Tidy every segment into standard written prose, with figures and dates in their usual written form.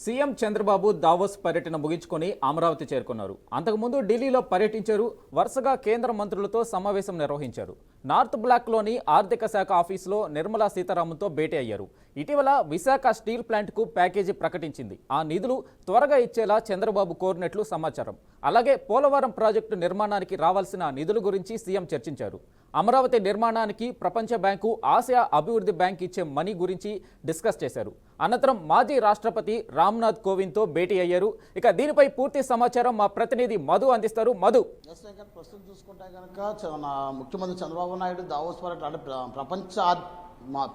CM Chandrababu Davos పర్యటన ముగించుకొని అమరావతి చేరుకున్నారు. అంతకుముందు ఢిల్లీలో పర్యటించారు. వరుసగా కేంద్ర మంత్రులతో సమావేశం నిర్వహించారు. నార్త్ బ్లాక్లోని ఆర్థిక శాఖ ఆఫీసులో నిర్మలా సీతారామన్తో భేటీ అయ్యారు. ఇటీవల విశాఖ స్టీల్ ప్లాంట్కు ప్యాకేజీ ప్రకటించింది. ఆ నిధులు త్వరగా ఇచ్చేలా చంద్రబాబు కోరినట్లు సమాచారం. అలాగే పోలవరం ప్రాజెక్టు నిర్మాణానికి రావాల్సిన నిధుల గురించి సీఎం చర్చించారు. అమరావతి నిర్మాణానికి ప్రపంచ బ్యాంకు, ఆసియా అభివృద్ధి బ్యాంక్ ఇచ్చే మనీ గురించి డిస్కస్ చేశారు. అనంతరం మాజీ రాష్ట్రపతి రామ్నాథ్ కోవింద్తో భేటీ అయ్యారు. ఇక దీనిపై పూర్తి సమాచారం మా ప్రతినిధి మధు అందిస్తారు. మధు, ప్రస్తుతం చూసుకుంటే కనుక ముఖ్యమంత్రి చంద్రబాబు నాయుడు దావోస్ పర్యటన అంటే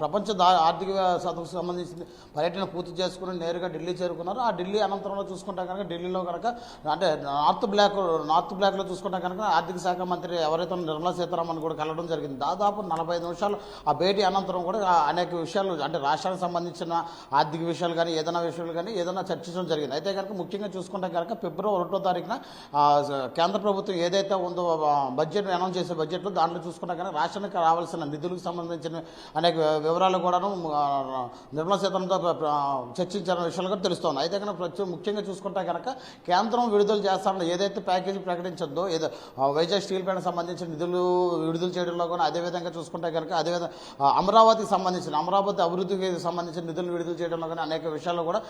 ప్రపంచ ఆర్థిక సదస్సుకు సంబంధించిన పర్యటన పూర్తి చేసుకుని నేరుగా ఢిల్లీ చేరుకున్నారు. ఆ ఢిల్లీ అనంతరంలో చూసుకుంటే కనుక ఢిల్లీలో కనుక అంటే నార్త్ బ్లాక్లో చూసుకుంటే కనుక ఆర్థిక శాఖ మంత్రి ఎవరైతే నిర్మలా సీతారామన్ కూడా కలవడం జరిగింది. దాదాపు 45 నిమిషాలు ఆ భేటీ అనంతరం కూడా అనేక విషయాలు అంటే రాష్ట్రానికి సంబంధించిన ఆర్థిక విషయాలు కానీ ఏదైనా చర్చించడం జరిగింది. అయితే కనుక ముఖ్యంగా చూసుకుంటే కనుక ఫిబ్రవరి 1వ తారీఖున కేంద్ర ప్రభుత్వం ఏదైతే ఉందో బడ్జెట్ అనౌన్స్ చేసే బడ్జెట్లో దాంట్లో చూసుకుంటే కనుక రాష్ట్రానికి రావాల్సిన నిధులకు సంబంధించిన అనేక వివరాలు కూడాను నిర్మలా సీతారామన్తో చర్చించిన విషయాలు కూడా తెలుస్తోంది. అయితే కనుక ముఖ్యంగా చూసుకుంటే కనుక కేంద్రం విడుదల చేస్తామని ఏదైతే ప్యాకేజీ ప్రకటించద్దో వైజాగ్ స్టీల్ ప్లాంట్ సంబంధించిన నిధులు విడుదల చేయడంలో కూడా అదేవిధంగా చూసుకుంటే కనుక అదేవిధంగా అమరావతి అభివృద్ధికి సంబంధించిన నిధులు విడుదల చేయడంలో కానీ అనేక విషయాలు కూడా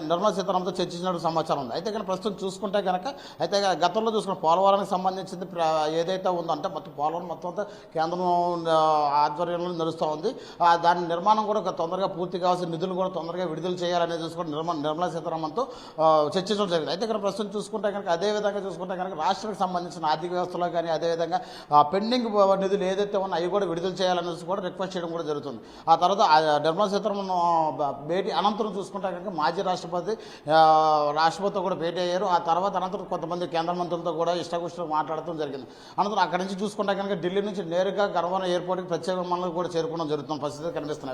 నిర్మలా సీతారామన్తో చర్చించినట్టు సమాచారం ఉంది. అయితే కనుక ప్రస్తుతం చూసుకుంటే కనుక అయితే గతంలో చూసుకున్న పోలవరానికి సంబంధించింది ఏదైతే ఉందో అంటే మొత్తం పోలవరం మొత్తం అంతా కేంద్రం ఆధ్వర్యంలో నడుస్తూ ఉంది. దాని నిర్మాణం కూడా తొందరగా పూర్తి కావాల్సిన నిధులు కూడా తొందరగా విడుదల చేయాలనేది చూసుకుంటే నిర్మలా సీతారామన్తో చర్చించడం జరిగింది. అయితే ఇక్కడ ప్రస్తుతం చూసుకుంటే కనుక అదేవిధంగా చూసుకుంటే కనుక రాష్ట్రానికి సంబంధించిన ఆర్థిక వ్యవస్థలో కానీ అదేవిధంగా పెండింగ్ నిధులు ఏదైతే ఉన్నాయో అవి కూడా విడుదల చేయాలనేసి కూడా రిక్వెస్ట్ చేయడం కూడా జరుగుతుంది. ఆ తర్వాత నిర్మలా సీతారామన్ భేటీ అనంతరం చూసుకుంటే కనుక మాజీ రాష్ట్రపతితో కూడా భేటీ అయ్యారు. ఆ తర్వాత అనంతరం కొంతమంది కేంద్ర మంత్రులతో కూడా ఇష్టాకుష్టం మాట్లాడటం జరిగింది. అనంతరం అక్కడి నుంచి చూసుకుంటే కనుక ఢిల్లీ నుంచి నేరుగా గన్నవరం ఎయిర్పోర్ట్కి ప్రత్యేక విమానాలు కూడా చేరుకోవడం జరుగుతున్న పరిస్థితి కనిపిస్తున్నాయి.